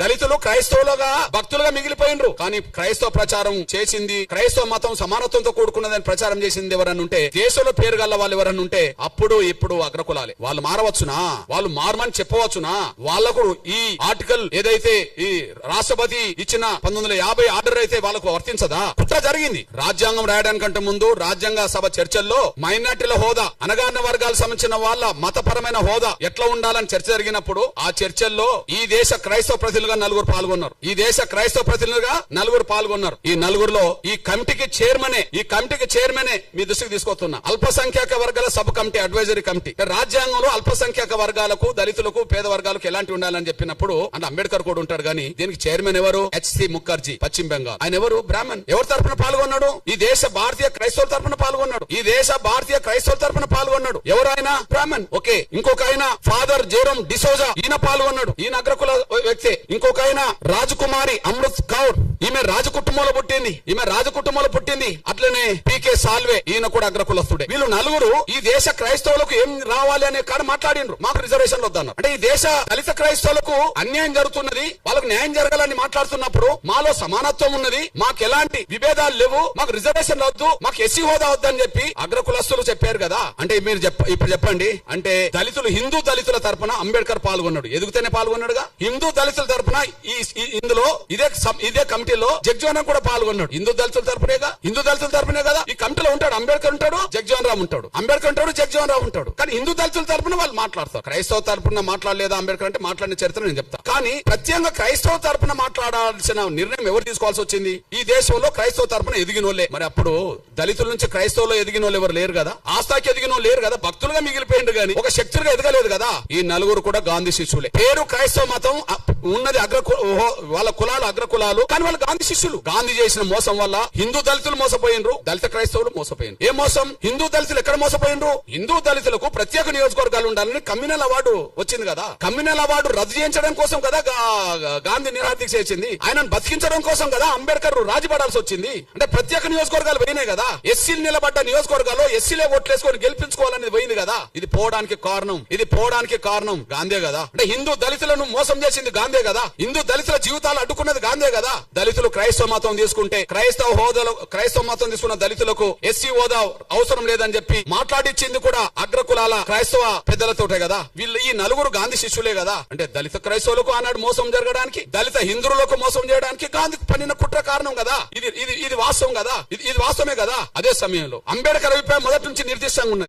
దళితులు క్రైస్తవులుగా భక్తులుగా మిగిలిపోయినరు. కానీ క్రైస్తవ ప్రచారం చేసింది, క్రైస్తవ మతం సమానత్వంతో కూడుకున్నదని ప్రచారం చేసింది ఎవరన్నుంటే, దేశంలో పేరు గల్ల వాళ్ళు ఎవరన్నుంటే అప్పుడు ఇప్పుడు అగ్రకులాలే. వాళ్ళు మారవచ్చునా, వాళ్ళు మారమని చెప్పవచ్చునా, వాళ్లకు ఈ ఆర్టికల్ ఏదైతే ఈ రాష్ట్రపతి ఇచ్చిన 1950 ఆర్డర్ అయితే వాళ్ళకు వర్తించదా? కుట్ర జరిగింది. రాజ్యాంగం రాయడానికంటే ముందు రాజ్యాంగ సభ చర్చల్లో మైనార్టీల హోదా, అణగారిన వర్గాలకు సంబంధించిన వాళ్ళ మతపరమైన హోదా ఎట్లా ఉండాలని చర్చ జరిగినప్పుడు ఆ చర్చల్లో ఈ దేశ క్రైస్తవ ప్రతినిధులుగా నలుగురు పాల్గొన్నారు. ఈ దేశ క్రైస్తవ ప్రతినిధులుగా నలుగురు పాల్గొన్నారు. ఈ నలుగురులో ఈ కమిటీకి చైర్మనే మీ దృష్టికి తీసుకొస్తున్నా. అల్పసంఖ్యాక వర్గాల సబ్ కమిటీ, అడ్వైజరీ కమిటీ. రాజ్యాంగంలో అల్పసంఖ్యాక వర్గాలకు, దళితులకు, పేద వర్గాలకు ఎలాంటి ఉండాలని చెప్పినప్పుడు అంటే అంబేద్కర్ కూడా ఉంటాడు. కానీ దీనికి చైర్మన్ ఎవరు? హెచ్సి ముఖర్జీ, పశ్చిమ బెంగాల్. ఆయన ఎవరు? బ్రాహ్మణ్. ఎవరి తరఫున పాల్గొన్నాడు? ఈ దేశ భారతీయ క్రైస్తవుల తరఫున పాల్గొన్నాడు. ఎవరు ఆయన? బ్రాహ్మణ్. ఓకే. ఇంకొక ఆయన ఫాదర్ జెరోమ్ డిసోజా, ఈయన పాల్గొన్నాడు. ఈయన అగ్రకుల వ్యక్తి. ఇంకొక ఆయన రాజకుమారి అమృత్ కౌర్, ఈమె రాజకుటుంబంలో పుట్టింది. అట్లనే పీకే సాల్వే, ఈయన కూడా అగ్రకులస్తుడే. వీళ్ళు నలుగురు ఈ దేశ క్రైస్తవులకు ఏం రావాలి అనే కాడ మాట్లాడిండ్రు. మాకు రిజర్వేషన్లు వద్దన్నారు. అంటే ఈ దేశ దళిత క్రైస్తవులకు అన్యాయం జరుగుతున్నది, వాళ్ళకు న్యాయం జరగాలని మాట్లాడుతున్నప్పుడు మాలో సమానత్వం ఉన్నది, మాకు ఎలాంటి విభేదాలు లేవు, మాకు రిజర్వేషన్లు వద్దు, మాకు ఎస్సీ హోదా వద్దని చెప్పి అగ్రకులస్తులు చెప్పారు కదా. అంటే మీరు ఇప్పుడు చెప్పండి, అంటే దళితులు, హిందూ దళితుల తరపున అంబేద్కర్ పాల్గొన్నాడు, ఎదుగుతూనే పాల్గొన్నాడుగా. హిందూ దళితుల తరపున ఇందులో ఇదే కమిటీలో జగ్జీవన్ రామ్ కూడా పాల్గొన్నాడు. హిందూ దళితుల తరపునే కదా ఈ కమిటీలో ఉంటాడు. అంబేద్కర్ ఉంటాడు, జగ్జీవన్ రామ్ ఉంటాడు. కానీ హిందూ దళితుల తరపున వాళ్ళు మాట్లాడతారు. క్రైస్తవ తరపున మాట్లాడలేదా అంబేద్కర్ అంటే? మాట్లాడిన చరిత్ర నేను చెప్తా. కానీ ప్రత్యేకంగా క్రైస్తవ తరపున మాట్లాడాల్సిన నిర్ణయం ఎవరు తీసుకోవాల్సి వచ్చింది? ఈ దేశంలో క్రైస్తవ తరపున ఎదిగినోళ్లే. మరి అప్పుడు దళితుల నుంచి క్రైస్తవులు ఎదిగినోళ్ళు ఎవరు లేరు కదా, ఆస్థాకి ఎదిగినోళ్ళు లేరు కదా, భక్తులుగా మిగిలిపోయింది కానీ ఒక శక్తులుగా ఎదగలేదు కదా. ఈ నలుగురు కూడా గాంధీ శిష్యులే. పేరు క్రైస్తవ మతం ఉన్నది, వాళ్ళ కులాలు అగ్రకులాలు, కానీ వాళ్ళు గాంధీ శిష్యులు. గాంధీ చేసిన మోసం వల్ల హిందూ దళితులు మోసపోయినరు, దళిత క్రైస్తవులు మోసపోయినరు. ఏ మోసం? హిందూ దళితులు ఎక్కడ మోసపోయినరు? హిందూ దళితులకు ప్రత్యేక నియోజకవర్గాలు ఉండాలని కమ్యూనల్ అవార్డు వచ్చింది కదా. కమ్యూనల్ అవార్డు రద్దు చేయించడం కోసం కదా గాంధీ నిరాదీక్ష చేసింది. ఆయనను బతికించడం కోసం కదా అంబేద్కర్ రాజీపడాల్సి వచ్చింది. అంటే ప్రత్యేక నియోజకవర్గాలు పోయినాయి కదా. ఎస్సీలు నిలబడ్డ నియోజకవర్గాల్లో ఎస్సీలే ఓట్లేసుకొని గెలిపించుకోవాలనేది పోయింది కదా. ఇది పోవడానికి కారణం గాంధీ కదా. అంటే హిందూ దళితులను మోసం చేసింది గాంధీ కదా. హిందూ దళితుల జీవితాలు అడ్డుకున్నది గాంధీ కదా. దళితులు క్రైస్తవ మతం తీసుకుంటే, క్రైస్తవ మతం తీసుకున్న దళితులకు ఎస్సీ హోదా అవసరం లేదని చెప్పి మాట్లాడిచ్చింది కూడా అగ్రకులాల క్రైస్తవ పెద్దలతోటే కదా. వీళ్ళు ఈ నలుగురు గాంధీ శిష్యులే కదా. అంటే దళిత క్రైస్తవులకు ఆనాడు మోసం జరగడానికి, దళిత హిందువులకు మోసం చేయడానికి గాంధీ పన్నిన కుట్ర కారణం కదా. ఇది వాస్తవం కదా. ఇది వాస్తవమే కదా. అదే సమయంలో అంబేద్కర్ అభిప్రాయం మొదటి నుంచి నిర్దిష్టంగా ఉన్నది.